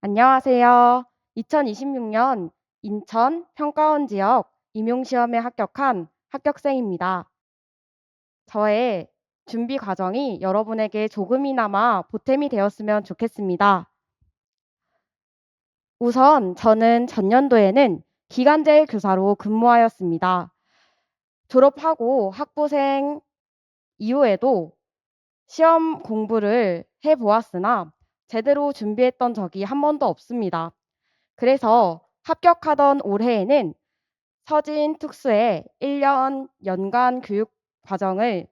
안녕하세요. 2026년 인천 평가원 지역 임용시험에 합격한 합격생입니다. 저의 준비 과정이 여러분에게 조금이나마 보탬이 되었으면 좋겠습니다. 우선 저는 전년도에는 기간제 교사로 근무하였습니다. 졸업하고 학부생 이후에도 시험 공부를 해보았으나 제대로 준비했던 적이 한 번도 없습니다. 그래서 합격하던 올해에는 서진 특수의 1년 연간 교육 과정을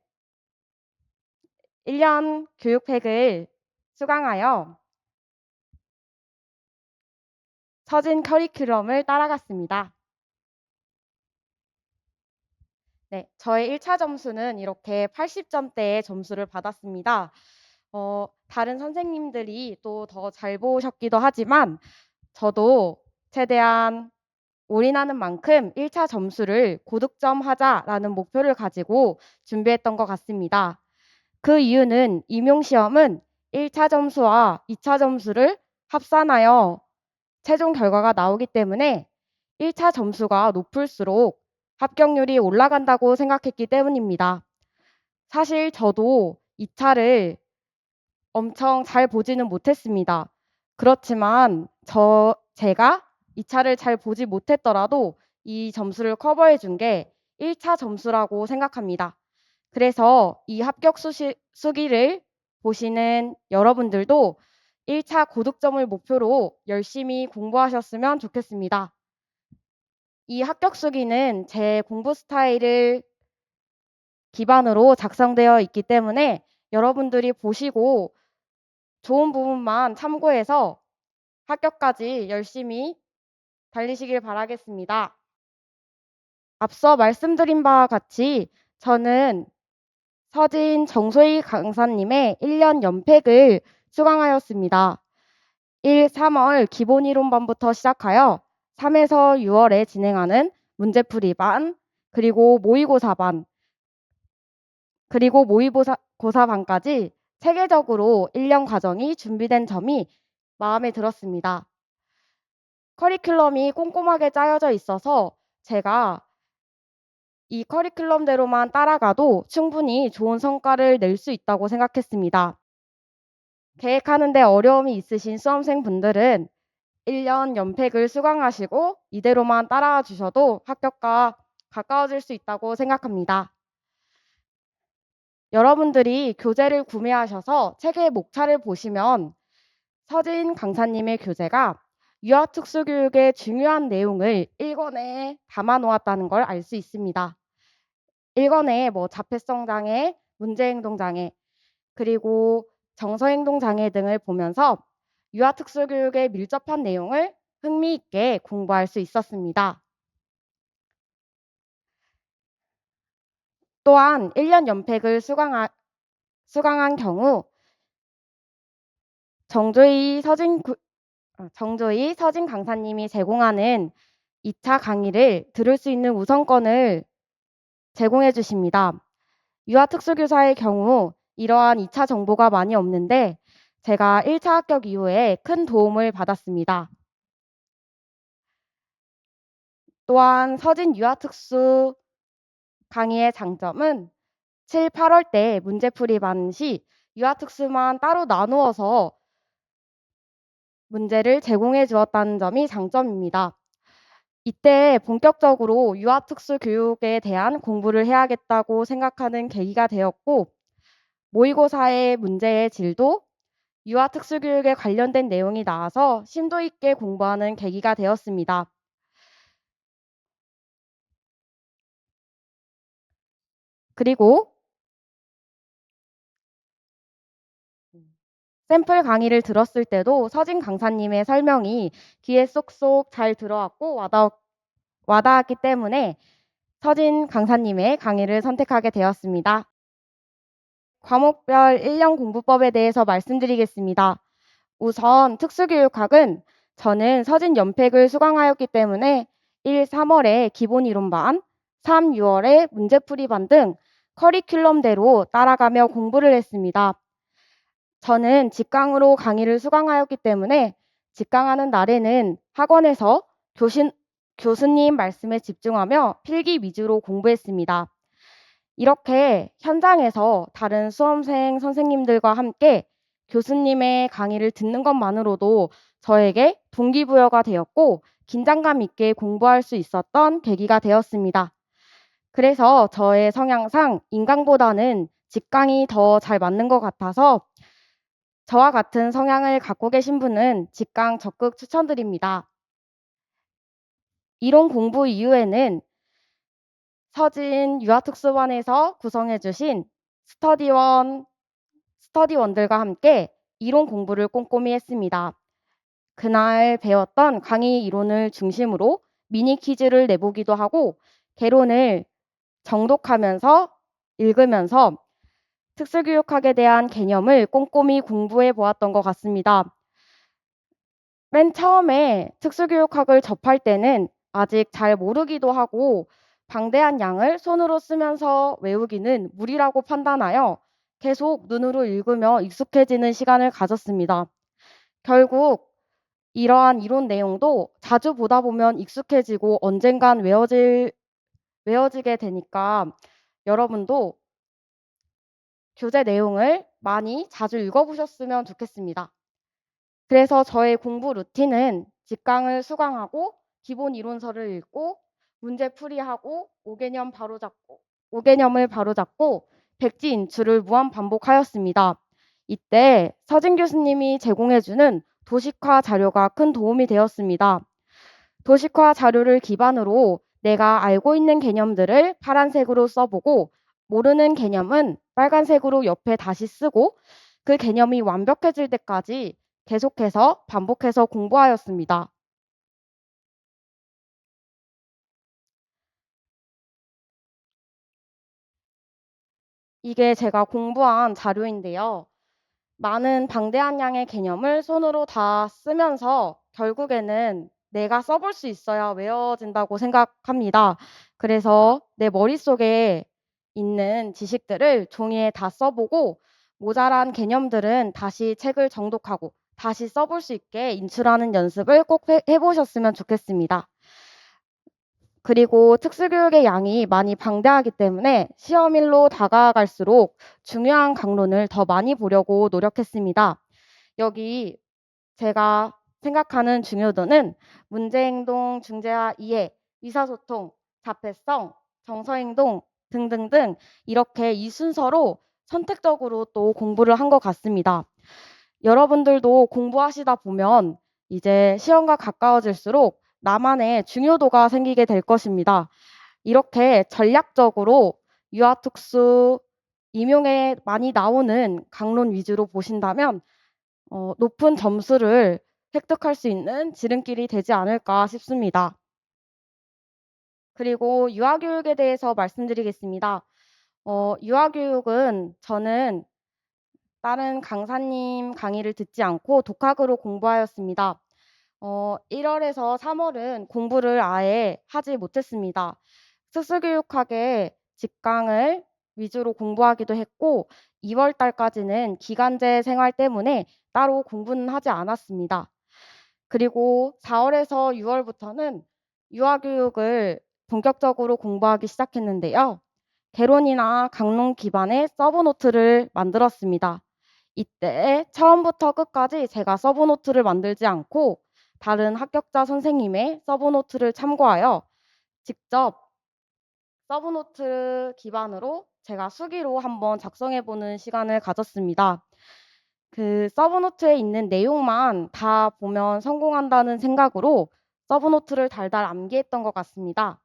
1년 교육팩을 수강하여 서진 커리큘럼을 따라갔습니다. 네, 저의 1차 점수는 이렇게 80점대의 점수를 받았습니다. 다른 선생님들이 또 더 잘 보셨기도 하지만 저도 최대한 올인하는 만큼 1차 점수를 고득점 하자라는 목표를 가지고 준비했던 것 같습니다. 그 이유는 임용시험은 1차 점수와 2차 점수를 합산하여 최종 결과가 나오기 때문에 1차 점수가 높을수록 합격률이 올라간다고 생각했기 때문입니다. 사실 저도 2차를 엄청 잘 보지는 못했습니다. 그렇지만 제가 2차를 잘 보지 못했더라도 이 점수를 커버해 준 게 1차 점수라고 생각합니다. 그래서 이 합격 수기를 보시는 여러분들도 1차 고득점을 목표로 열심히 공부하셨으면 좋겠습니다. 이 합격 수기는 제 공부 스타일을 기반으로 작성되어 있기 때문에 여러분들이 보시고 좋은 부분만 참고해서 합격까지 열심히 달리시길 바라겠습니다. 앞서 말씀드린 바와 같이 저는 서진 정소희 강사님의 1년 연팩을 수강하였습니다. 1, 3월 기본이론반부터 시작하여 3에서 6월에 진행하는 문제풀이반, 그리고 모의고사반, 그리고 모의고사반까지 체계적으로 1년 과정이 준비된 점이 마음에 들었습니다. 커리큘럼이 꼼꼼하게 짜여져 있어서 제가 이 커리큘럼대로만 따라가도 충분히 좋은 성과를 낼 수 있다고 생각했습니다. 계획하는 데 어려움이 있으신 수험생분들은 1년 연팩을 수강하시고 이대로만 따라와 주셔도 합격과 가까워질 수 있다고 생각합니다. 여러분들이 교재를 구매하셔서 책의 목차를 보시면 서진 강사님의 교재가 유아특수교육의 중요한 내용을 1권에 담아 놓았다는 걸 알 수 있습니다. 1권에 자폐성 장애, 문제행동 장애, 그리고 정서행동 장애 등을 보면서 유아특수교육에 밀접한 내용을 흥미있게 공부할 수 있었습니다. 또한 1년 연팩을 수강한 경우 정조희 서진 강사님이 제공하는 2차 강의를 들을 수 있는 우선권을 제공해 주십니다. 유아특수교사의 경우 이러한 2차 정보가 많이 없는데 제가 1차 합격 이후에 큰 도움을 받았습니다. 또한 서진 유아특수 강의의 장점은 7, 8월 때 문제풀이반 시 유아특수만 따로 나누어서 문제를 제공해 주었다는 점이 장점입니다. 이때 본격적으로 유아특수 교육에 대한 공부를 해야겠다고 생각하는 계기가 되었고, 모의고사의 문제의 질도 유아특수교육에 관련된 내용이 나와서 심도 있게 공부하는 계기가 되었습니다. 그리고 샘플 강의를 들었을 때도 서진 강사님의 설명이 귀에 쏙쏙 잘 들어왔고 와닿았기 때문에 서진 강사님의 강의를 선택하게 되었습니다. 과목별 1년 공부법에 대해서 말씀드리겠습니다. 우선 특수교육학은 저는 서진 연팩을 수강하였기 때문에 1, 3월에 기본이론반, 3, 6월에 문제풀이반 등 커리큘럼대로 따라가며 공부를 했습니다. 저는 직강으로 강의를 수강하였기 때문에 직강하는 날에는 학원에서 교수님 말씀에 집중하며 필기 위주로 공부했습니다. 이렇게 현장에서 다른 수험생 선생님들과 함께 교수님의 강의를 듣는 것만으로도 저에게 동기부여가 되었고 긴장감 있게 공부할 수 있었던 계기가 되었습니다. 그래서 저의 성향상 인강보다는 직강이 더 잘 맞는 것 같아서 저와 같은 성향을 갖고 계신 분은 직강 적극 추천드립니다. 이론 공부 이후에는 서진 유아특수반에서 구성해 주신 스터디원들과 함께 이론 공부를 꼼꼼히 했습니다. 그날 배웠던 강의 이론을 중심으로 미니 퀴즈를 내보기도 하고 개론을 정독하면서 읽으면서 특수교육학에 대한 개념을 꼼꼼히 공부해 보았던 것 같습니다. 맨 처음에 특수교육학을 접할 때는 아직 잘 모르기도 하고 방대한 양을 손으로 쓰면서 외우기는 무리라고 판단하여 계속 눈으로 읽으며 익숙해지는 시간을 가졌습니다. 결국 이러한 이론 내용도 자주 보다 보면 익숙해지고 언젠간 외워지게 되니까 여러분도 교재 내용을 많이 자주 읽어보셨으면 좋겠습니다. 그래서 저의 공부 루틴은 직강을 수강하고 기본 이론서를 읽고 문제 풀이하고 5개념을 바로잡고 백지 인출을 무한 반복하였습니다. 이때 서진 교수님이 제공해주는 도식화 자료가 큰 도움이 되었습니다. 도식화 자료를 기반으로 내가 알고 있는 개념들을 파란색으로 써보고 모르는 개념은 빨간색으로 옆에 다시 쓰고 그 개념이 완벽해질 때까지 계속해서 반복해서 공부하였습니다. 이게 제가 공부한 자료인데요. 많은 방대한 양의 개념을 손으로 다 쓰면서 결국에는 내가 써볼 수 있어야 외워진다고 생각합니다. 그래서 내 머릿속에 있는 지식들을 종이에 다 써보고 모자란 개념들은 다시 책을 정독하고 다시 써볼 수 있게 인출하는 연습을 꼭 해보셨으면 좋겠습니다. 그리고 특수교육의 양이 많이 방대하기 때문에 시험일로 다가갈수록 중요한 강론을 더 많이 보려고 노력했습니다. 여기 제가 생각하는 중요도는 문제행동, 중재와 이해, 의사소통, 자폐성, 정서행동 등등등 이렇게 이 순서로 선택적으로 또 공부를 한 것 같습니다. 여러분들도 공부하시다 보면 이제 시험과 가까워질수록 나만의 중요도가 생기게 될 것입니다. 이렇게 전략적으로 유아특수 임용에 많이 나오는 강론 위주로 보신다면 높은 점수를 획득할 수 있는 지름길이 되지 않을까 싶습니다. 그리고 유아교육에 대해서 말씀드리겠습니다. 유아교육은 저는 다른 강사님 강의를 듣지 않고 독학으로 공부하였습니다. 1월에서 3월은 공부를 아예 하지 못했습니다. 특수교육학의 직강을 위주로 공부하기도 했고 2월 달까지는 기간제 생활 때문에 따로 공부는 하지 않았습니다. 그리고 4월에서 6월부터는 유아교육을 본격적으로 공부하기 시작했는데요. 개론이나 강론 기반의 서브노트를 만들었습니다. 이때 처음부터 끝까지 제가 서브노트를 만들지 않고 다른 합격자 선생님의 서브노트를 참고하여 직접 서브노트 기반으로 제가 수기로 한번 작성해 보는 시간을 가졌습니다. 그 서브노트에 있는 내용만 다 보면 성공한다는 생각으로 서브노트를 달달 암기했던 것 같습니다.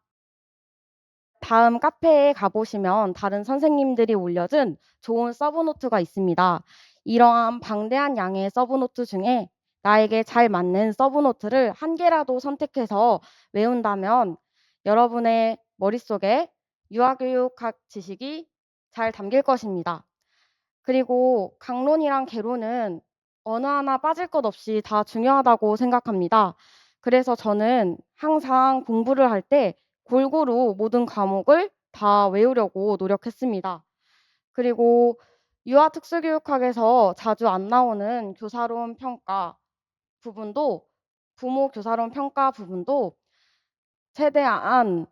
다음 카페에 가보시면 다른 선생님들이 올려준 좋은 서브노트가 있습니다. 이러한 방대한 양의 서브노트 중에 나에게 잘 맞는 서브노트를 한 개라도 선택해서 외운다면 여러분의 머릿속에 유아교육학 지식이 잘 담길 것입니다. 그리고 강론이랑 개론은 어느 하나 빠질 것 없이 다 중요하다고 생각합니다. 그래서 저는 항상 공부를 할 때 골고루 모든 과목을 다 외우려고 노력했습니다. 그리고 유아특수교육학에서 자주 안 나오는 교사론 평가, 부분도 부모 교사론 평가 부분도 최대한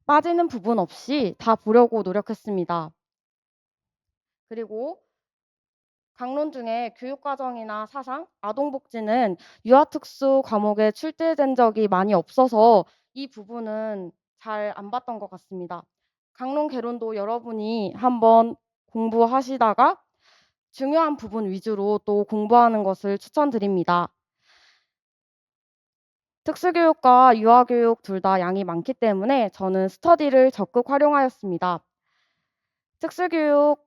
빠지는 부분 없이 다 보려고 노력했습니다. 그리고 강론 중에 교육과정이나 사상, 아동복지는 유아특수 과목에 출제된 적이 많이 없어서 이 부분은 잘 안 봤던 것 같습니다. 강론 개론도 여러분이 한번 공부하시다가 중요한 부분 위주로 또 공부하는 것을 추천드립니다. 특수교육과 유아교육 둘 다 양이 많기 때문에 저는 스터디를 적극 활용하였습니다. 특수교육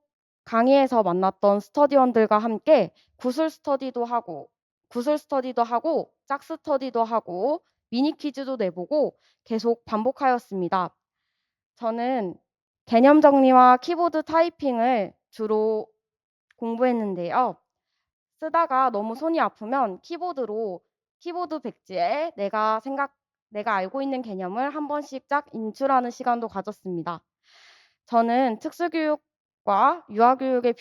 강의에서 만났던 스터디원들과 함께 구술 스터디도 하고, 짝 스터디도 하고, 미니 퀴즈도 내보고 계속 반복하였습니다. 저는 개념 정리와 키보드 타이핑을 주로 공부했는데요. 쓰다가 너무 손이 아프면 키보드 백지에 내가 알고 있는 개념을 한 번씩 쫙 인출하는 시간도 가졌습니다. 저는 특수교육과 유아교육의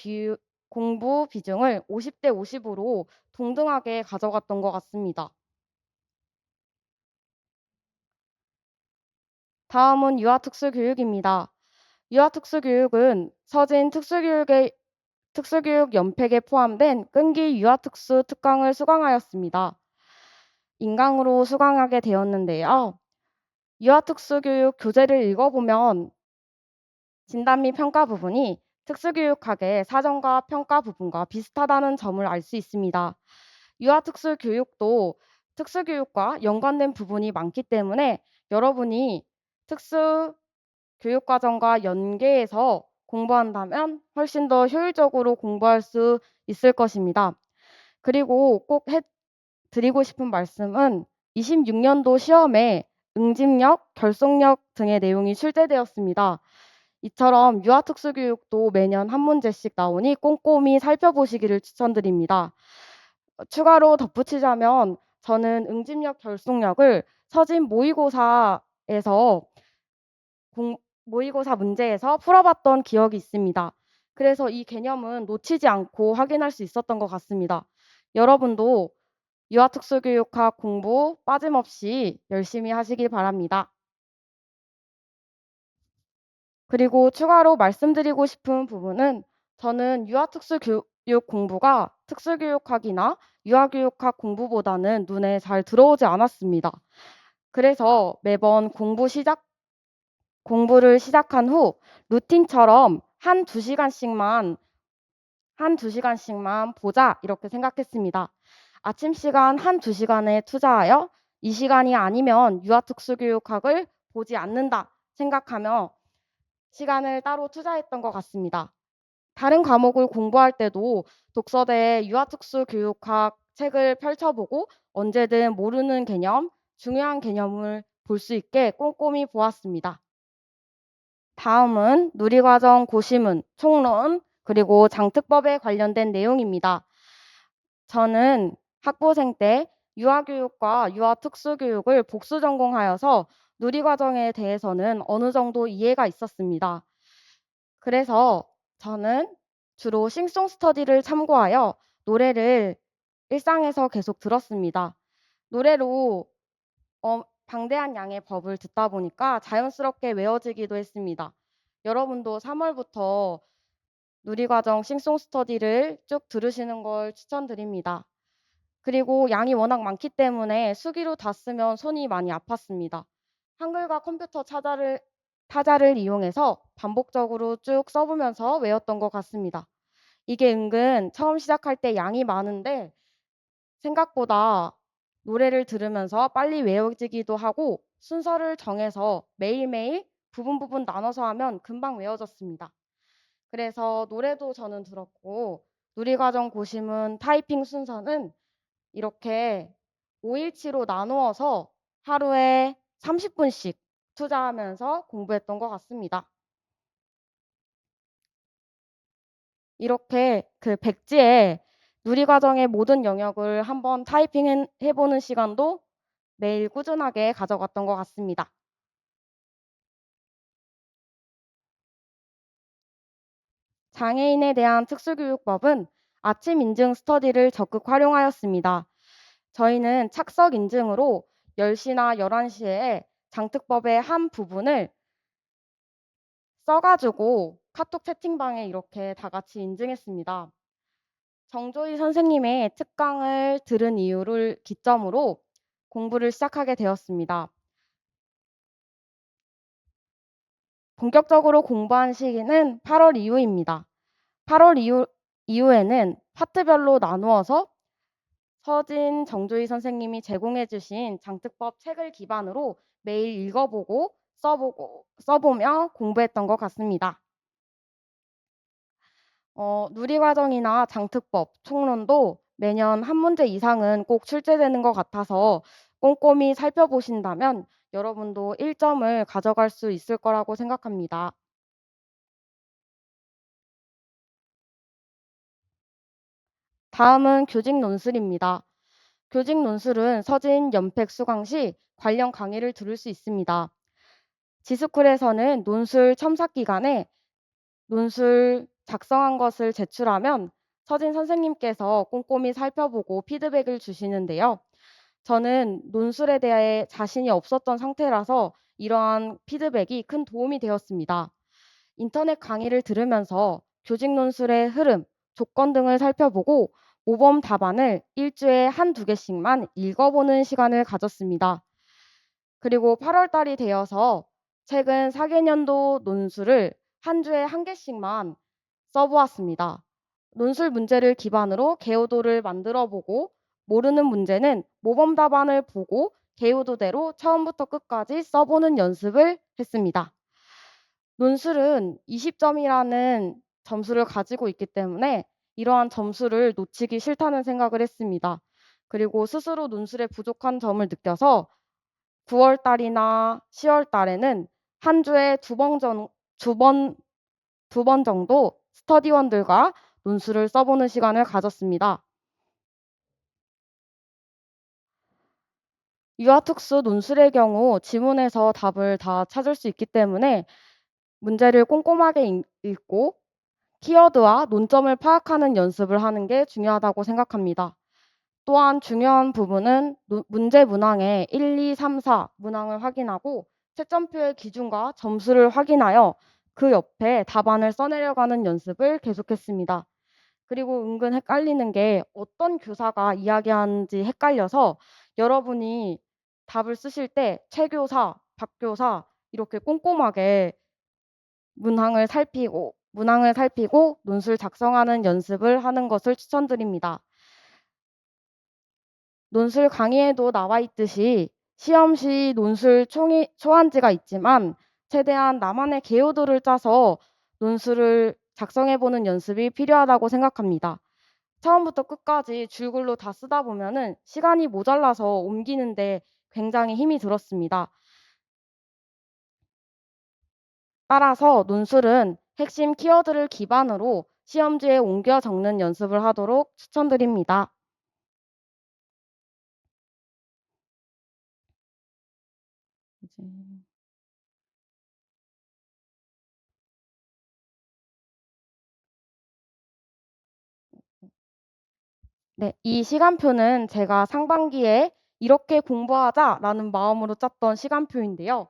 공부 비중을 50대 50으로 동등하게 가져갔던 것 같습니다. 다음은 유아특수교육입니다. 유아특수교육은 서진 특수교육 연팩에 포함된 끈기 유아특수 특강을 수강하였습니다. 인강으로 수강하게 되었는데요. 유아특수교육 교재를 읽어보면 진단 및 평가 부분이 특수교육학의 사전과 평가 부분과 비슷하다는 점을 알 수 있습니다. 유아특수교육도 특수교육과 연관된 부분이 많기 때문에 여러분이 특수교육과정과 연계해서 공부한다면 훨씬 더 효율적으로 공부할 수 있을 것입니다. 그리고 꼭 드리고 싶은 말씀은 26년도 시험에 응집력, 결속력 등의 내용이 출제되었습니다. 이처럼 유아특수교육도 매년 한 문제씩 나오니 꼼꼼히 살펴보시기를 추천드립니다. 추가로 덧붙이자면 저는 응집력, 결속력을 서진 모의고사 문제에서 풀어봤던 기억이 있습니다. 그래서 이 개념은 놓치지 않고 확인할 수 있었던 것 같습니다. 여러분도 유아특수교육학 공부 빠짐없이 열심히 하시길 바랍니다. 그리고 추가로 말씀드리고 싶은 부분은 저는 유아특수교육 공부가 특수교육학이나 유아교육학 공부보다는 눈에 잘 들어오지 않았습니다. 그래서 매번 공부를 시작한 후 루틴처럼 한 두 시간씩만 보자 이렇게 생각했습니다. 아침 시간 한 두 시간에 투자하여 이 시간이 아니면 유아특수교육학을 보지 않는다 생각하며 시간을 따로 투자했던 것 같습니다. 다른 과목을 공부할 때도 독서대에 유아특수교육학 책을 펼쳐보고 언제든 모르는 개념, 중요한 개념을 볼 수 있게 꼼꼼히 보았습니다. 다음은 누리과정 고시문, 총론, 그리고 장특법에 관련된 내용입니다. 저는 학부생 때 유아교육과 유아특수교육을 복수 전공하여서 누리과정에 대해서는 어느 정도 이해가 있었습니다. 그래서 저는 주로 싱송 스터디를 참고하여 노래를 일상에서 계속 들었습니다. 노래로 방대한 양의 법을 듣다 보니까 자연스럽게 외워지기도 했습니다. 여러분도 3월부터 누리과정 싱송 스터디를 쭉 들으시는 걸 추천드립니다. 그리고 양이 워낙 많기 때문에 수기로 다 쓰면 손이 많이 아팠습니다. 한글과 컴퓨터 타자를 이용해서 반복적으로 쭉 써보면서 외웠던 것 같습니다. 이게 은근 처음 시작할 때 양이 많은데 생각보다 노래를 들으면서 빨리 외워지기도 하고 순서를 정해서 매일매일 부분 나눠서 하면 금방 외워졌습니다. 그래서 노래도 저는 들었고 누리과정 고시문 타이핑 순서는 이렇게 5일치로 나누어서 하루에 30분씩 투자하면서 공부했던 것 같습니다. 이렇게 그 백지에 누리과정의 모든 영역을 한번 타이핑 해보는 시간도 매일 꾸준하게 가져갔던 것 같습니다. 장애인에 대한 특수교육법은 아침 인증 스터디를 적극 활용하였습니다. 저희는 착석 인증으로 10시나 11시에 장특법의 한 부분을 써가지고 카톡 채팅방에 이렇게 다 같이 인증했습니다. 정조희 선생님의 특강을 들은 이유를 기점으로 공부를 시작하게 되었습니다. 본격적으로 공부한 시기는 8월 이후입니다. 8월 이후에는 파트별로 나누어서 서진 정조희 선생님이 제공해 주신 장특법 책을 기반으로 매일 읽어보고 써보며 공부했던 것 같습니다. 누리과정이나 장특법, 총론도 매년 한 문제 이상은 꼭 출제되는 것 같아서 꼼꼼히 살펴보신다면 여러분도 1점을 가져갈 수 있을 거라고 생각합니다. 다음은 교직 논술입니다. 교직 논술은 서진 연팩 수강 시 관련 강의를 들을 수 있습니다. 지스쿨에서는 논술 첨삭 기간에 논술 작성한 것을 제출하면 서진 선생님께서 꼼꼼히 살펴보고 피드백을 주시는데요. 저는 논술에 대해 자신이 없었던 상태라서 이러한 피드백이 큰 도움이 되었습니다. 인터넷 강의를 들으면서 교직 논술의 흐름, 조건 등을 살펴보고 모범 답안을 일주에 한두 개씩만 읽어보는 시간을 가졌습니다. 그리고 8월 달이 되어서 최근 4개년도 논술을 한 주에 한 개씩만 써보았습니다. 논술 문제를 기반으로 개요도를 만들어 보고 모르는 문제는 모범 답안을 보고 개요도대로 처음부터 끝까지 써보는 연습을 했습니다. 논술은 20점이라는 점수를 가지고 있기 때문에 이러한 점수를 놓치기 싫다는 생각을 했습니다. 그리고 스스로 논술에 부족한 점을 느껴서 9월 달이나 10월 달에는 한 주에 두 번 정도 스터디원들과 논술을 써보는 시간을 가졌습니다. 유아특수 논술의 경우 지문에서 답을 다 찾을 수 있기 때문에 문제를 꼼꼼하게 읽고 키워드와 논점을 파악하는 연습을 하는 게 중요하다고 생각합니다. 또한 중요한 부분은 문제 문항의 1, 2, 3, 4 문항을 확인하고 채점표의 기준과 점수를 확인하여 그 옆에 답안을 써내려가는 연습을 계속했습니다. 그리고 은근 헷갈리는 게 어떤 교사가 이야기하는지 헷갈려서 여러분이 답을 쓰실 때 최교사, 박교사 이렇게 꼼꼼하게 문항을 살피고 논술 작성하는 연습을 하는 것을 추천드립니다. 논술 강의에도 나와 있듯이 시험 시 논술 초안지가 있지만 최대한 나만의 개요도를 짜서 논술을 작성해보는 연습이 필요하다고 생각합니다. 처음부터 끝까지 줄글로 다 쓰다 보면은 시간이 모자라서 옮기는데 굉장히 힘이 들었습니다. 따라서 논술은 핵심 키워드를 기반으로 시험지에 옮겨 적는 연습을 하도록 추천드립니다. 네, 이 시간표는 제가 상반기에 이렇게 공부하자라는 마음으로 짰던 시간표인데요.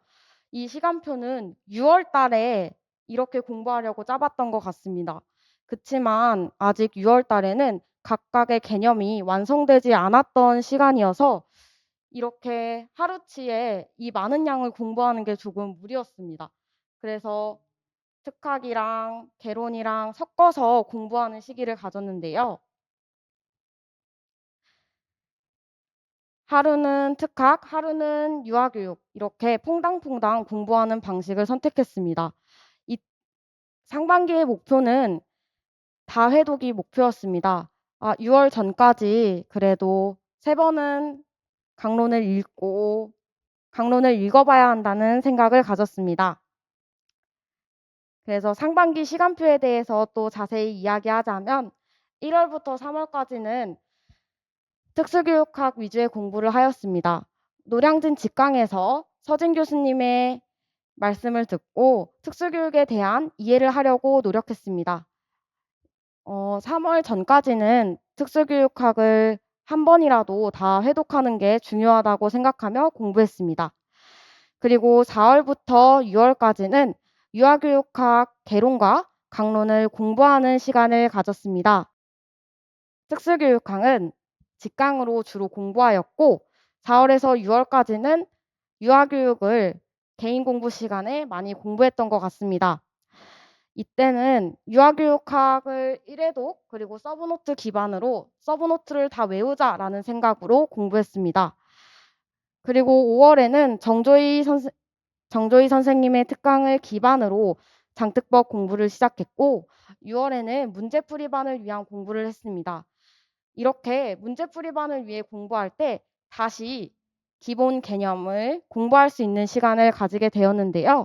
이 시간표는 6월 달에 이렇게 공부하려고 짜봤던 것 같습니다. 그치만 아직 6월 달에는 각각의 개념이 완성되지 않았던 시간이어서 이렇게 하루치에 이 많은 양을 공부하는 게 조금 무리였습니다. 그래서 특학이랑 개론이랑 섞어서 공부하는 시기를 가졌는데요. 하루는 특학, 하루는 유아교육 이렇게 퐁당퐁당 공부하는 방식을 선택했습니다. 이 상반기의 목표는 다회독이 목표였습니다. 6월 전까지 그래도 3번은 강론을 읽어봐야 한다는 생각을 가졌습니다. 그래서 상반기 시간표에 대해서 또 자세히 이야기하자면 1월부터 3월까지는 특수교육학 위주의 공부를 하였습니다. 노량진 직강에서 서진 교수님의 말씀을 듣고 특수교육에 대한 이해를 하려고 노력했습니다. 3월 전까지는 특수교육학을 한 번이라도 다 회독하는 게 중요하다고 생각하며 공부했습니다. 그리고 4월부터 6월까지는 유아교육학 개론과 강론을 공부하는 시간을 가졌습니다. 특수교육학은 직강으로 주로 공부하였고 4월에서 6월까지는 유아교육을 개인 공부 시간에 많이 공부했던 것 같습니다. 이때는 유아교육학을 1회독 그리고 서브노트 기반으로 서브노트를 다 외우자라는 생각으로 공부했습니다. 그리고 5월에는 정조희 선생님의 특강을 기반으로 장특법 공부를 시작했고 6월에는 문제풀이반을 위한 공부를 했습니다. 이렇게 문제풀이반을 위해 공부할 때 다시 기본 개념을 공부할 수 있는 시간을 가지게 되었는데요.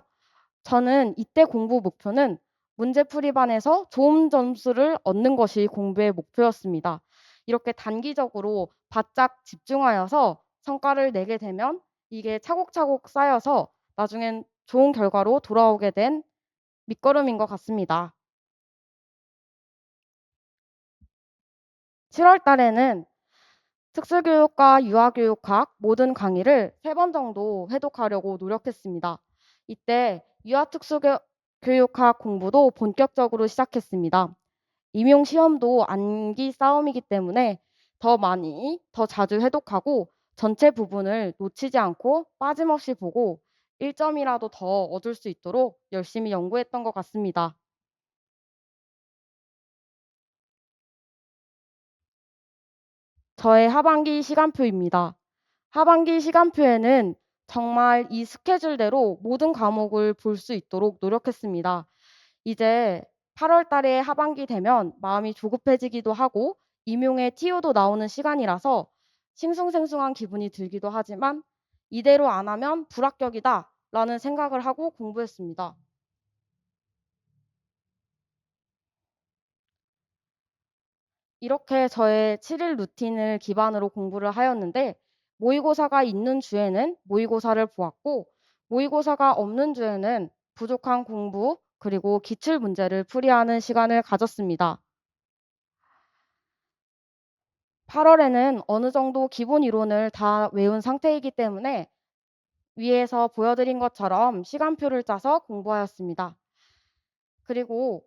저는 이때 공부 목표는 문제풀이반에서 좋은 점수를 얻는 것이 공부의 목표였습니다. 이렇게 단기적으로 바짝 집중하여서 성과를 내게 되면 이게 차곡차곡 쌓여서 나중엔 좋은 결과로 돌아오게 된 밑거름인 것 같습니다. 7월 달에는 특수교육과 유아교육학 모든 강의를 3번 정도 회독하려고 노력했습니다. 이때 유아특수교육학 공부도 본격적으로 시작했습니다. 임용 시험도 암기 싸움이기 때문에 더 많이, 더 자주 회독하고 전체 부분을 놓치지 않고 빠짐없이 보고 1점이라도 더 얻을 수 있도록 열심히 연구했던 것 같습니다. 저의 하반기 시간표입니다. 하반기 시간표에는 정말 이 스케줄대로 모든 과목을 볼 수 있도록 노력했습니다. 이제 8월 달에 하반기 되면 마음이 조급해지기도 하고 임용의 TO도 나오는 시간이라서 싱숭생숭한 기분이 들기도 하지만 이대로 안 하면 불합격이다 라는 생각을 하고 공부했습니다. 이렇게 저의 7일 루틴을 기반으로 공부를 하였는데 모의고사가 있는 주에는 모의고사를 보았고 모의고사가 없는 주에는 부족한 공부 그리고 기출 문제를 풀이하는 시간을 가졌습니다. 8월에는 어느 정도 기본 이론을 다 외운 상태이기 때문에 위에서 보여드린 것처럼 시간표를 짜서 공부하였습니다. 그리고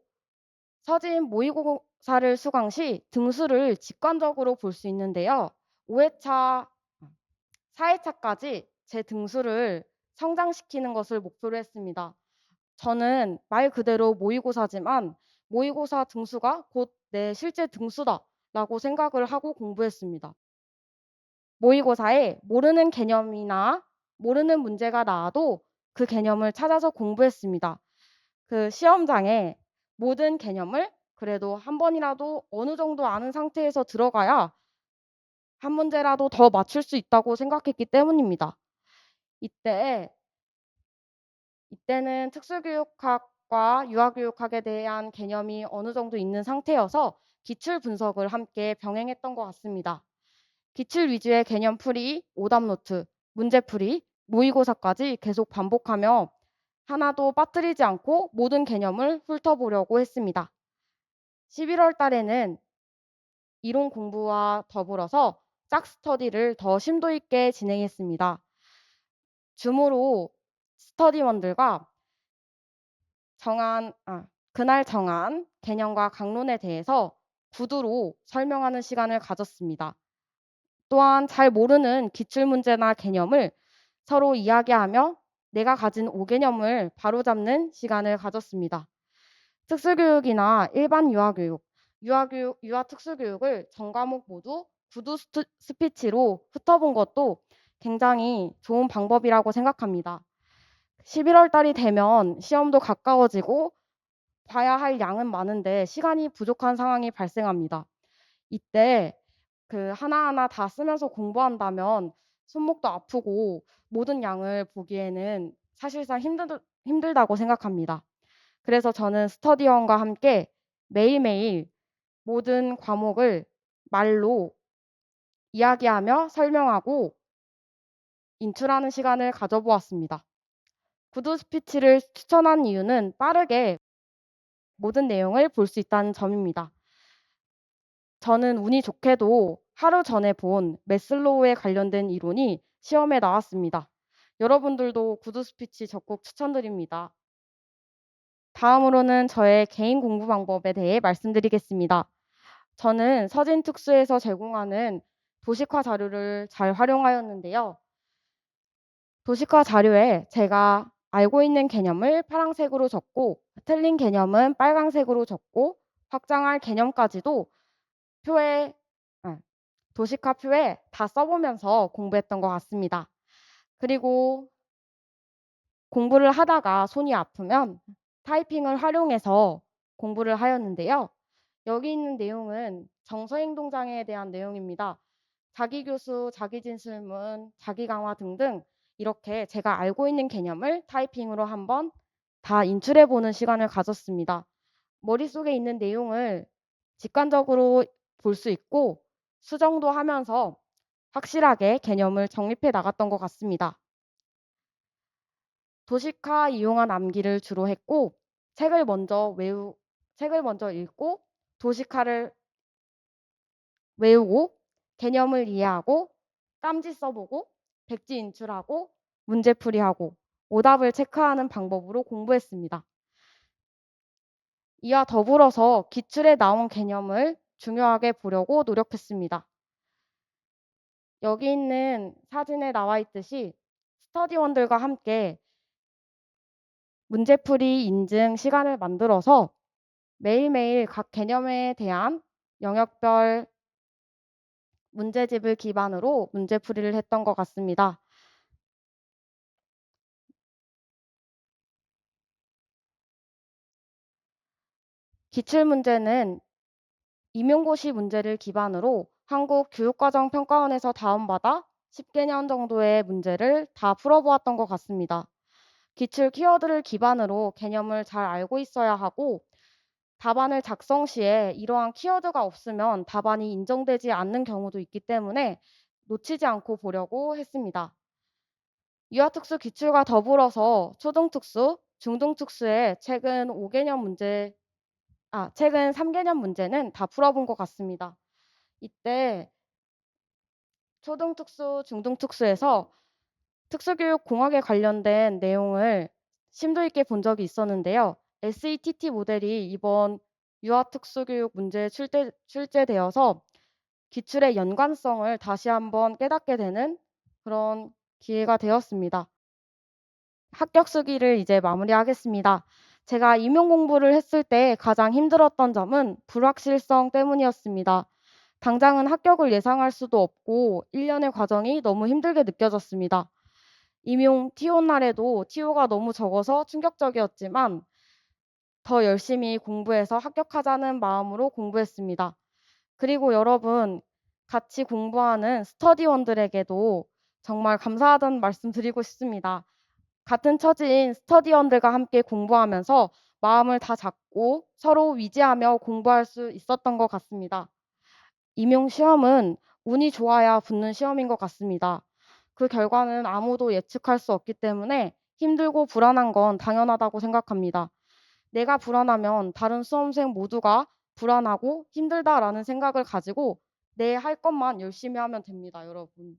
서진 모의고사를 수강 시 등수를 직관적으로 볼 수 있는데요. 5회차, 4회차까지 제 등수를 성장시키는 것을 목표로 했습니다. 저는 말 그대로 모의고사지만 모의고사 등수가 곧 내 실제 등수다라고 생각을 하고 공부했습니다. 모의고사에 모르는 개념이나 모르는 문제가 나와도 그 개념을 찾아서 공부했습니다. 그 시험장에 모든 개념을 그래도 한 번이라도 어느 정도 아는 상태에서 들어가야 한 문제라도 더 맞출 수 있다고 생각했기 때문입니다. 이때 이때는 특수교육학과 유아교육학에 대한 개념이 어느 정도 있는 상태여서 기출 분석을 함께 병행했던 것 같습니다. 기출 위주의 개념 풀이, 오답 노트, 문제 풀이, 모의고사까지 계속 반복하며 하나도 빠뜨리지 않고 모든 개념을 훑어보려고 했습니다. 11월 달에는 이론 공부와 더불어서 짝 스터디를 더 심도 있게 진행했습니다. 줌으로 스터디원들과 그날 정한 개념과 강론에 대해서 구두로 설명하는 시간을 가졌습니다. 또한 잘 모르는 기출문제나 개념을 서로 이야기하며 내가 가진 5개념을 바로잡는 시간을 가졌습니다. 특수교육이나 일반 유아특수교육을 전 과목 모두 구두 스피치로 훑어본 것도 굉장히 좋은 방법이라고 생각합니다. 11월 달이 되면 시험도 가까워지고 봐야 할 양은 많은데 시간이 부족한 상황이 발생합니다. 이때 그 하나하나 다 쓰면서 공부한다면 손목도 아프고 모든 양을 보기에는 사실상 힘들다고 생각합니다. 그래서 저는 스터디원과 함께 매일매일 모든 과목을 말로 이야기하며 설명하고 인출하는 시간을 가져보았습니다. 구두 스피치를 추천한 이유는 빠르게 모든 내용을 볼 수 있다는 점입니다. 저는 운이 좋게도 하루 전에 본 매슬로우에 관련된 이론이 시험에 나왔습니다. 여러분들도 구두 스피치 적극 추천드립니다. 다음으로는 저의 개인 공부 방법에 대해 말씀드리겠습니다. 저는 서진특수에서 제공하는 도식화 자료를 잘 활용하였는데요. 도식화 자료에 제가 알고 있는 개념을 파란색으로 적고 틀린 개념은 빨간색으로 적고 확장할 개념까지도 표에 도식화 표에 다 써보면서 공부했던 것 같습니다. 그리고 공부를 하다가 손이 아프면 타이핑을 활용해서 공부를 하였는데요. 여기 있는 내용은 정서행동장애에 대한 내용입니다. 자기 교수, 자기 진술문, 자기 강화 등등 이렇게 제가 알고 있는 개념을 타이핑으로 한번 다 인출해 보는 시간을 가졌습니다. 머릿속에 있는 내용을 직관적으로 볼 수 있고 수정도 하면서 확실하게 개념을 정립해 나갔던 것 같습니다. 도식화 이용한 암기를 주로 했고 책을 먼저 읽고 도식화를 외우고 개념을 이해하고 땀지 써보고 백지 인출하고 문제풀이하고 오답을 체크하는 방법으로 공부했습니다. 이와 더불어서 기출에 나온 개념을 중요하게 보려고 노력했습니다. 여기 있는 사진에 나와 있듯이 스터디원들과 함께 문제풀이 인증 시간을 만들어서 매일매일 각 개념에 대한 영역별 문제집을 기반으로 문제풀이를 했던 것 같습니다. 기출문제는 임용고시 문제를 기반으로 한국교육과정평가원에서 다운받아 10개년 정도의 문제를 다 풀어보았던 것 같습니다. 기출 키워드를 기반으로 개념을 잘 알고 있어야 하고 답안을 작성 시에 이러한 키워드가 없으면 답안이 인정되지 않는 경우도 있기 때문에 놓치지 않고 보려고 했습니다. 유아특수 기출과 더불어서 초등특수, 중등특수의 최근 3개년 문제는 다 풀어본 것 같습니다. 이때 초등특수, 중등특수에서 특수교육 공학에 관련된 내용을 심도 있게 본 적이 있었는데요. SETT 모델이 이번 유아특수교육 문제에 출제되어서 기출의 연관성을 다시 한번 깨닫게 되는 그런 기회가 되었습니다. 합격 수기를 이제 마무리하겠습니다. 제가 임용 공부를 했을 때 가장 힘들었던 점은 불확실성 때문이었습니다. 당장은 합격을 예상할 수도 없고 1년의 과정이 너무 힘들게 느껴졌습니다. 임용 TO 날에도 TO가 너무 적어서 충격적이었지만 더 열심히 공부해서 합격하자는 마음으로 공부했습니다. 그리고 여러분 같이 공부하는 스터디원들에게도 정말 감사하다는 말씀 드리고 싶습니다. 같은 처지인 스터디원들과 함께 공부하면서 마음을 다 잡고 서로 위지하며 공부할 수 있었던 것 같습니다. 임용 시험은 운이 좋아야 붙는 시험인 것 같습니다. 그 결과는 아무도 예측할 수 없기 때문에 힘들고 불안한 건 당연하다고 생각합니다. 내가 불안하면 다른 수험생 모두가 불안하고 힘들다라는 생각을 가지고 내 할 것만 열심히 하면 됩니다, 여러분.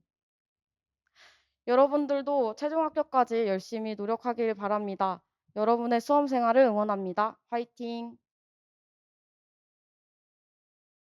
여러분들도 최종 합격까지 열심히 노력하길 바랍니다. 여러분의 수험 생활을 응원합니다. 화이팅!